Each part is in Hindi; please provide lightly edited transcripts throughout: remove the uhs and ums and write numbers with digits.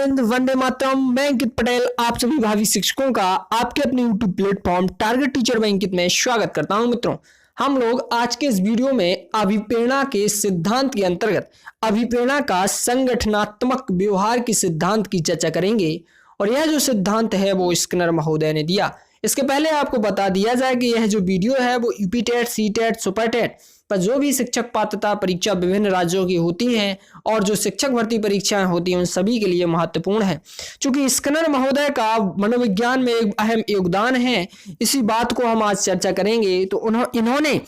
हिंद, वंदे मातरम। मैं अंकित पटेल आप सभी भावी शिक्षकों का आपके अपने YouTube platform Target Teacher by Ankit में स्वागत करता हूं। मित्रों, हम लोग आज के इस वीडियो में अभिप्रेरणा के सिद्धांत के अंतर्गत अभिप्रेरणा का संगठनात्मक व्यवहार के सिद्धांत की चर्चा करेंगे। और यह जो सिद्धांत है वो स्किनर महोदय ने दिया। इसके पहले आपको बता दिया जाए कि यह जो वीडियो है वो UP TET, C TET, super TET पर जो भी शिक्षक पात्रता परीक्षा विभिन्न राज्यों की होती हैं और जो शिक्षक भर्ती परीक्षाएं होती हैं उन सभी के लिए महत्वपूर्ण है। चूंकि स्किनर महोदय का मनोविज्ञान में एक अहम योगदान है, इसी बात को हम आज चर्चा करेंगे। तो इन्होंने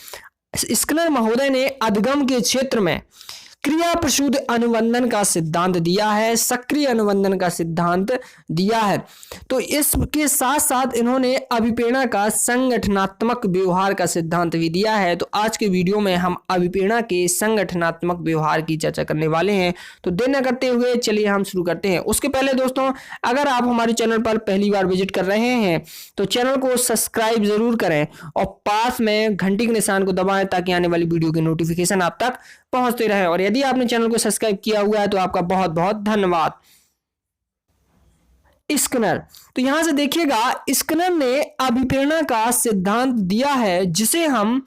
स्किनर महोदय ने अधिगम के क्षेत्र में क्रिया प्रसूद अनुबंधन का सिद्धांत दिया है, सक्रिय अनुबंधन का सिद्धांत दिया है। तो इसके साथ साथ इन्होंने अभिप्रेरणा का संगठनात्मक व्यवहार का सिद्धांत भी दिया है। तो आज के वीडियो में हम अभिप्रेरणा के संगठनात्मक व्यवहार की चर्चा करने वाले हैं। तो देर न करते हुए चलिए हम शुरू करते हैं। उसके पहले दोस्तों, अगर आप हमारे चैनल पर पहली बार विजिट कर रहे हैं तो चैनल को सब्सक्राइब जरूर करें और पास में घंटी के निशान को दबाएं ताकि आने वाली वीडियो की नोटिफिकेशन आप तक पहुंचते रहे। और यदि आपने चैनल को सब्सक्राइब किया हुआ है तो आपका बहुत बहुत धन्यवाद। स्किनर, तो यहां से देखिएगा, स्किनर ने अभिप्रेरणा का सिद्धांत दिया है जिसे हम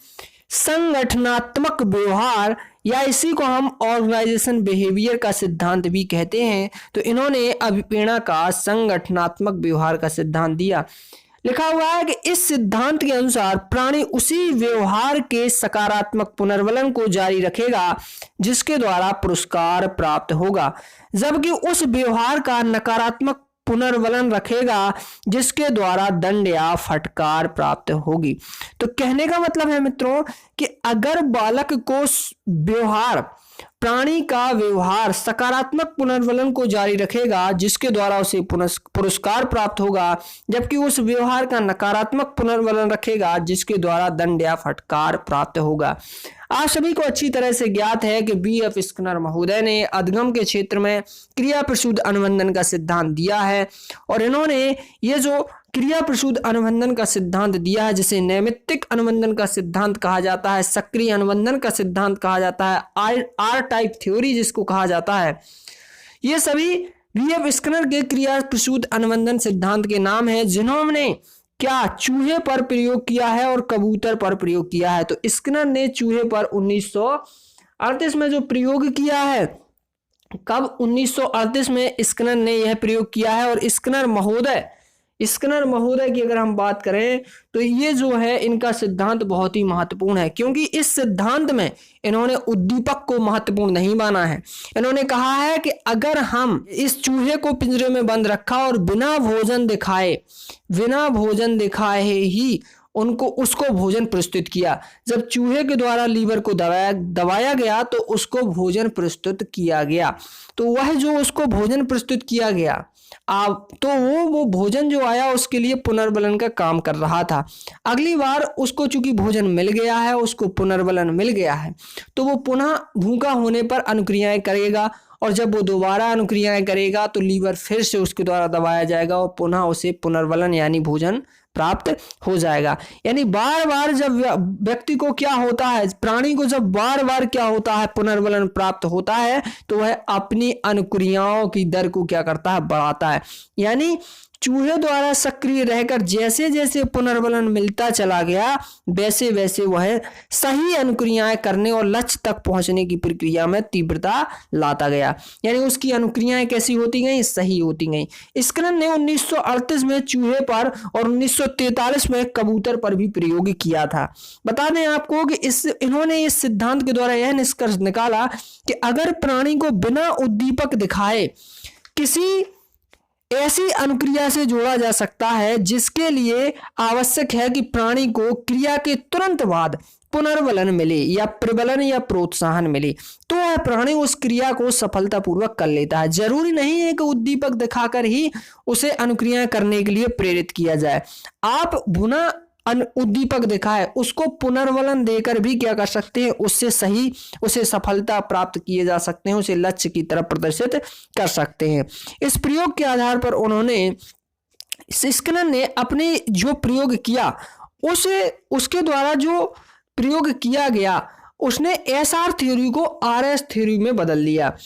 संगठनात्मक व्यवहार या इसी को हम ऑर्गेनाइजेशन बिहेवियर का सिद्धांत भी कहते हैं। तो इन्होंने अभिप्रेरणा का संगठनात्मक व्यवहार का सिद्धांत दिया। लिखा हुआ है कि इस सिद्धांत के अनुसार प्राणी उसी व्यवहार के सकारात्मक पुनर्वलन को जारी रखेगा जिसके द्वारा पुरस्कार प्राप्त होगा, जबकि उस व्यवहार का नकारात्मक पुनर्वलन रखेगा जिसके द्वारा दंड या फटकार प्राप्त होगी। तो कहने का मतलब है मित्रों कि अगर बालक को प्राणी का व्यवहार सकारात्मक पुनर्वलन को जारी रखेगा जिसके द्वारा उसे पुरस्कार प्राप्त होगा, जबकि उस व्यवहार का नकारात्मक पुनर्वलन रखेगा जिसके द्वारा दंड या फटकार प्राप्त होगा। आप सभी को अच्छी तरह से ज्ञात है कि बी.एफ. स्किनर महोदय ने अधिगम के क्षेत्र में क्रिया प्रसूद अनुबंधन का सिद्धांत दिया है। और इन्होंने ये जो क्रिया प्रसूद अनुबंधन का सिद्धांत दिया है जिसे नैमित्तिक अनुबंधन का सिद्धांत कहा जाता है, सक्रिय अनुबंधन का सिद्धांत कहा जाता है, आर टाइप थ्योरी जिसको कहा जाता है, ये सभी बी.एफ. स्किनर के क्रिया प्रसूद अनुबंधन सिद्धांत के नाम है जिन्होंने क्या चूहे पर प्रयोग किया है और कबूतर पर प्रयोग किया है। तो स्किनर ने चूहे पर 1938 में जो प्रयोग किया है, कब 1938 में स्किनर ने यह प्रयोग किया है। और स्किनर महोदय की अगर हम बात करें तो ये जो है इनका सिद्धांत बहुत ही महत्वपूर्ण है, क्योंकि इस सिद्धांत में इन्होंने उद्दीपक को महत्वपूर्ण नहीं माना है। इन्होंने कहा है कि अगर हम इस चूहे को पिंजरे में बंद रखा और बिना भोजन दिखाए ही उसको भोजन प्रस्तुत किया, जब चूहे के द्वारा लीवर को दबाया गया तो उसको भोजन प्रस्तुत किया गया। तो वह जो उसको भोजन प्रस्तुत किया गया तो वो भोजन जो आया उसके लिए पुनर्बलन का काम कर रहा था। अगली बार उसको चूंकि भोजन मिल गया है, उसको पुनर्बलन मिल गया है, तो वो पुनः भूखा होने पर अनुक्रियाएं करेगा और जब वो दोबारा अनुक्रियाएं करेगा तो लीवर फिर से उसके द्वारा दबाया जाएगा और पुनः उसे पुनर्बलन यानी भोजन प्राप्त हो जाएगा। यानी बार बार जब व्यक्ति को क्या होता है, प्राणी को जब बार बार क्या होता है, पुनर्बलन प्राप्त होता है, तो वह अपनी अनुक्रियाओं की दर को क्या करता है, बढ़ाता है। यानी चूहे द्वारा सक्रिय रहकर जैसे जैसे पुनर्बलन मिलता चला गया वैसे वैसे वह सही अनुक्रियाएं करने और लक्ष्य तक पहुंचने की प्रक्रिया में तीव्रता लाता गया। यानी उसकी अनुक्रियाएं कैसी होती गई, सही होती गई। स्किनर ने 1938 में चूहे पर और 1943 में कबूतर पर भी प्रयोग किया था। बता दें आपको कि इन्होंने इस सिद्धांत के द्वारा यह निष्कर्ष निकाला कि अगर प्राणी को बिना उद्दीपक दिखाए किसी ऐसी अनुक्रिया से जोड़ा जा सकता है जिसके लिए आवश्यक है कि प्राणी को क्रिया के तुरंत बाद पुनर्बलन मिले या प्रबलन या प्रोत्साहन मिले, तो वह प्राणी उस क्रिया को सफलतापूर्वक कर लेता है। जरूरी नहीं है कि उद्दीपक दिखाकर ही उसे अनुक्रिया करने के लिए प्रेरित किया जाए। आप बिना उद्दीपक दिखाए उसको पुनर्बलन देकर भी क्या कर सकते हैं, उसे सफलता प्राप्त किए जा सकते हैं, उसे लक्ष्य की तरफ प्रदर्शित कर सकते हैं। इस प्रयोग के आधार पर स्किनर ने अपने जो प्रयोग किया उसके द्वारा जो प्रयोग किया गया उसने एसआर थ्योरी को आरएस थ्योरी में बदल दिया।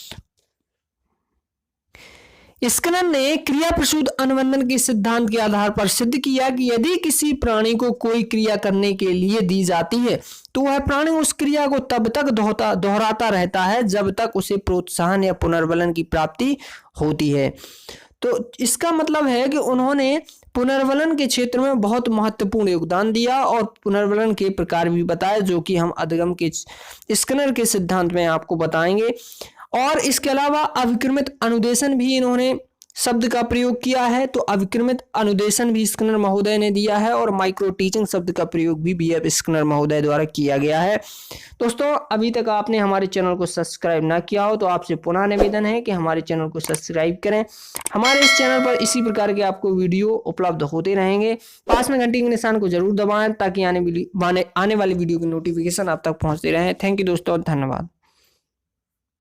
स्किनर ने क्रिया प्रसूत अनुबंधन के सिद्धांत के आधार पर सिद्ध किया कि यदि किसी प्राणी को कोई क्रिया करने के लिए दी जाती है तो वह प्राणी उस क्रिया को तब तक दोहराता रहता है जब तक उसे प्रोत्साहन या पुनर्बलन की प्राप्ति होती है। तो इसका मतलब है कि उन्होंने पुनर्बलन के क्षेत्र में बहुत महत्वपूर्ण योगदान दिया और पुनर्बलन के प्रकार भी बताए, जो कि हम अधिगम के स्किनर के सिद्धांत में आपको बताएंगे। और इसके अलावा अविक्रमित अनुदेशन भी इन्होंने शब्द का प्रयोग किया है। तो अविक्रमित अनुदेशन भी स्किनर महोदय ने दिया है और माइक्रो टीचिंग शब्द का प्रयोग भी बीएफ स्किनर महोदय द्वारा किया गया है। दोस्तों, अभी तक आपने हमारे चैनल को सब्सक्राइब ना किया हो तो आपसे पुनः निवेदन है कि हमारे चैनल को सब्सक्राइब करें। हमारे इस चैनल पर इसी प्रकार के आपको वीडियो उपलब्ध होते रहेंगे। पास में घंटी के निशान को जरूर दबाएं ताकि आने वाली वीडियो की नोटिफिकेशन आप तक पहुंचती रहे। थैंक यू दोस्तों, धन्यवाद।